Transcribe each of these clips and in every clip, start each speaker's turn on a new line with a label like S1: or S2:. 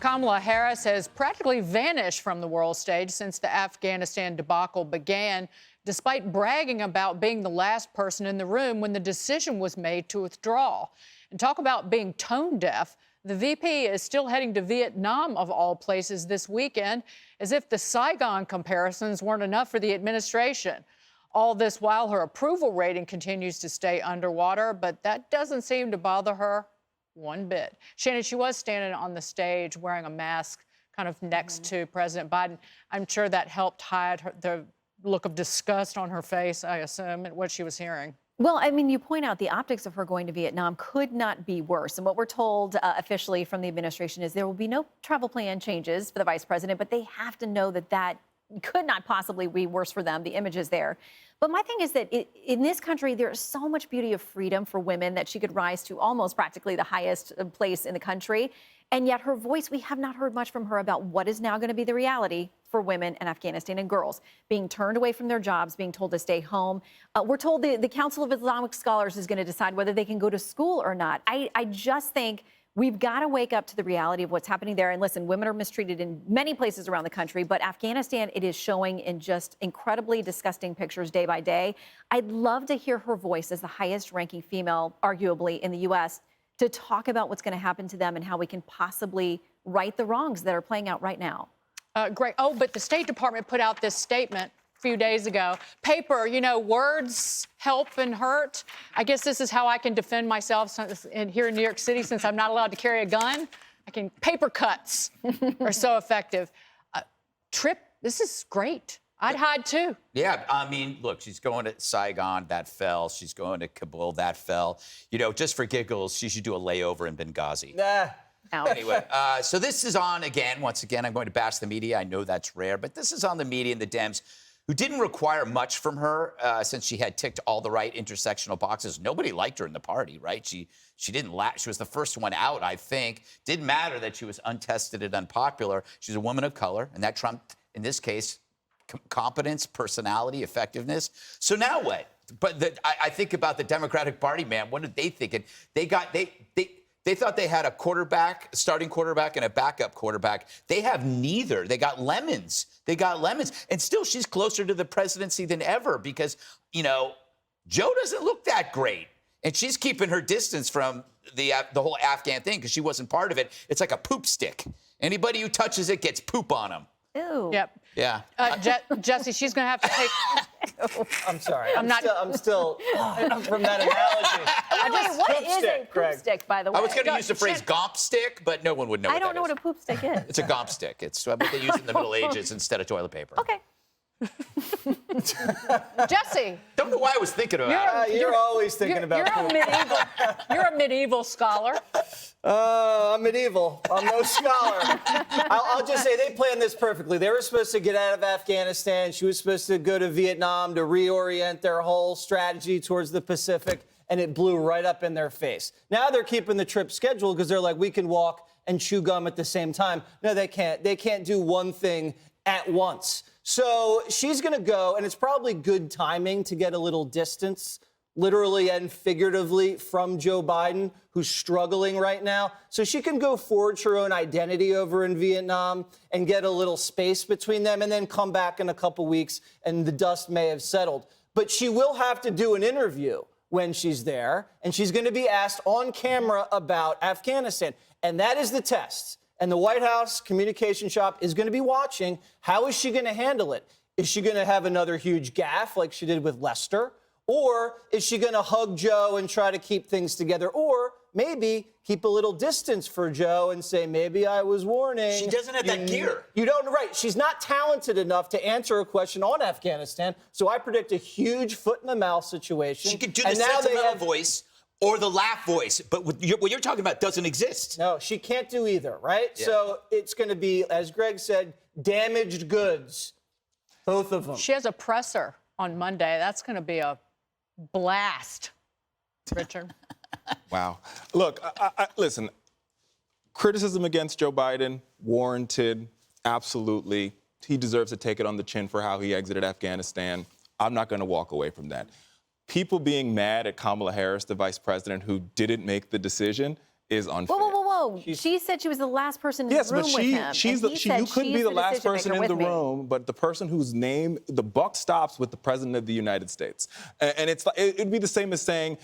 S1: Kamala Harris has practically vanished from the world stage since the Afghanistan debacle began, despite bragging about being the last person in the room when the decision was made to withdraw. And talk about being tone deaf. The VP is still heading to Vietnam, of all places, this weekend, as if the Saigon comparisons weren't enough for the administration. All this while her approval rating continues to stay underwater, but that doesn't seem to bother her one bit. Shannon, she was standing on the stage wearing a mask kind of next to President Biden. I'm sure that helped hide the look of disgust on her face, I assume, at what she was hearing.
S2: Well, I mean, you point out the optics of her going to Vietnam could not be worse. And what we're told officially from the administration is there will be no travel plan changes for the vice president, but they have to know that that could not possibly be worse for them. The image is there. But my thing is that in this country, there is so much beauty of freedom for women that she could rise to almost practically the highest place in the country. And yet her voice, we have not heard much from her about what is now going to be the reality for women in Afghanistan and girls being turned away from their jobs, being told to stay home. We're told the Council of Islamic Scholars is going to decide whether they can go to school or not. I just think we've got to wake up to the reality of what's happening there. And listen, women are mistreated in many places around the country, but Afghanistan, it is showing in just incredibly disgusting pictures day by day. I'd love to hear her voice as the highest ranking female, arguably, in the U.S., to talk about what's going to happen to them and how we can possibly right the wrongs that are playing out right now.
S1: Great. Oh, but the State Department put out this statement a few days ago. Paper, you know, words help and hurt. I guess this is how I can defend myself here in New York City since I'm not allowed to carry a gun. Paper cuts are so effective. Trip, this is great. I'd hide too.
S3: Yeah, I mean, look, she's going to Saigon, that fell. She's going to Kabul, that fell. You know, just for giggles, she should do a layover in Benghazi.
S2: Ouch.
S3: Anyway, so this is on again. Once again, I'm going to bash the media. I know that's rare, but this is on the media and the Dems, who didn't require much from her since she had ticked all the right intersectional boxes. Nobody liked her in the party, right? She didn't she was the first one out, I think. Didn't matter that she was untested and unpopular. She's a woman of color, and that trumped, in this case, competence, personality, effectiveness. So now what? But I think about the Democratic Party, man. What did they think? They thought they had a starting quarterback, and a backup quarterback. They have neither. They got lemons. And still, she's closer to the presidency than ever because, you know, Joe doesn't look that great. And she's keeping her distance from the whole Afghan thing because she wasn't part of it. It's like a poop stick. Anybody who touches it gets poop on them.
S2: Ew.
S1: Yep.
S3: Yeah.
S1: Jesse, she's going to have to take...
S4: I'm sorry. I'm still from that analogy.
S2: Wait, what is a poop stick, by the way?
S3: I was going to use the phrase gomp stick, but no one would know what that is.
S2: I don't know what a poop stick is.
S3: It's a gomp stick. It's what they used in the Middle Ages instead of toilet paper.
S2: Okay.
S1: Jesse.
S3: Don't know why I was thinking about it.
S4: You're always thinking about poop.
S1: You're a medieval scholar.
S4: I'm medieval. I'm no scholar. I'll just say they planned this perfectly. They were supposed to get out of Afghanistan. She was supposed to go to Vietnam to reorient their whole strategy towards the Pacific, and it blew right up in their face. Now they're keeping the trip scheduled because they're like, we can walk and chew gum at the same time. No, they can't. They can't do one thing at once. So she's going to go, and it's probably good timing to get a little distance, literally and figuratively, from Joe Biden, who's struggling right now. So she can go forge her own identity over in Vietnam and get a little space between them and then come back in a couple weeks, and the dust may have settled. But she will have to do an interview when she's there, and she's going to be asked on camera about Afghanistan. And that is the test. And the White House communication shop is going to be watching. How is she going to handle it? Is she going to have another huge gaffe like she did with Lester? Or is she going to hug Joe and try to keep things together? Or maybe keep a little distance for Joe and say, maybe I was warning.
S3: She doesn't have that gear.
S4: You don't, right. She's not talented enough to answer a question on Afghanistan. So I predict a huge foot-in-the-mouth situation.
S3: She could do the sentimental voice or the laugh voice, but what you're talking about doesn't exist.
S4: No, she can't do either, right? Yeah. So it's going to be, as Greg said, damaged goods, both of them.
S1: She has a presser on Monday. That's going to be a blast, Richard.
S5: Wow. Look, listen, criticism against Joe Biden, warranted, absolutely. He deserves to take it on the chin for how he exited Afghanistan. I'm not going to walk away from that. People being mad at Kamala Harris, the vice president, who didn't make the decision, is unfair.
S2: Whoa. No, she said she was the last person in
S5: Yes,
S2: the room
S5: but
S2: with him.
S5: you couldn't be the last person in the room, but the person whose name, the buck stops with the president of the United States. And it'd be the same as saying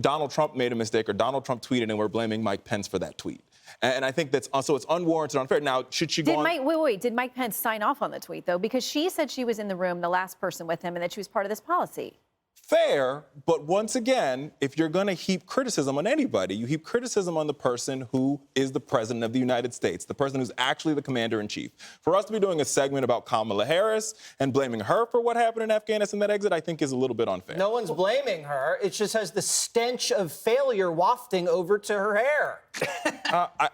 S5: Donald Trump made a mistake or Donald Trump tweeted and we're blaming Mike Pence for that tweet. And I think that's also, it's unwarranted, unfair. Now, should she go on?
S2: Wait, did Mike Pence sign off on the tweet, though? Because she said she was in the room, the last person with him, and that she was part of this policy.
S5: Fair, but once again, if you're going to heap criticism on anybody, you heap criticism on the person who is the president of the United States, the person who's actually the commander-in-chief. For us to be doing a segment about Kamala Harris and blaming her for what happened in Afghanistan, that exit, I think is a little bit unfair.
S4: No one's blaming her. It just has the stench of failure wafting over to her hair.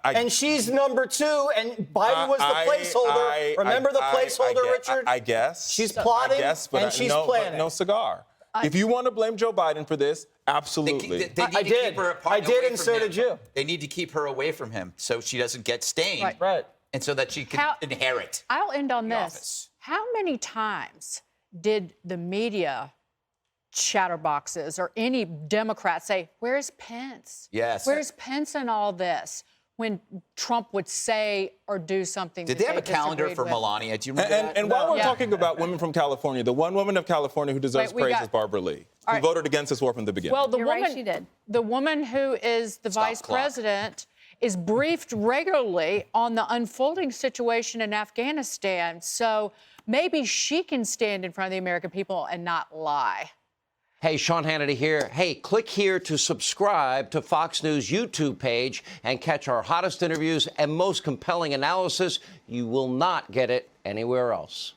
S4: And she's number 2, and Biden was the placeholder. Remember the placeholder, Richard?
S5: I guess.
S4: She's plotting,
S5: but
S4: she's
S5: no,
S4: planning.
S5: No cigar. If you want to blame Joe Biden for this, absolutely.
S3: They need to keep her apart.
S4: I did, and so did you.
S3: They need to keep her away from him so she doesn't get stained.
S4: Right.
S3: And so that she can inherit.
S1: I'll end on
S3: the
S1: this.
S3: office.
S1: How many times did the media chatterboxes or any Democrat say, where's Pence?
S3: Yes.
S1: Where's Pence in all this? When Trump would say or do something.
S3: Did they have a calendar for Melania? Do you remember that?
S5: And while we're talking about women from California, the one woman of California who deserves praise is Barbara Lee, who voted against this war from the beginning.
S1: Well,
S2: You're right, she did.
S1: The woman who is the vice president is briefed regularly on the unfolding situation in Afghanistan. So maybe she can stand in front of the American people and not lie.
S6: Hey, Sean Hannity here. Hey, click here to subscribe to Fox News YouTube page and catch our hottest interviews and most compelling analysis. You will not get it anywhere else.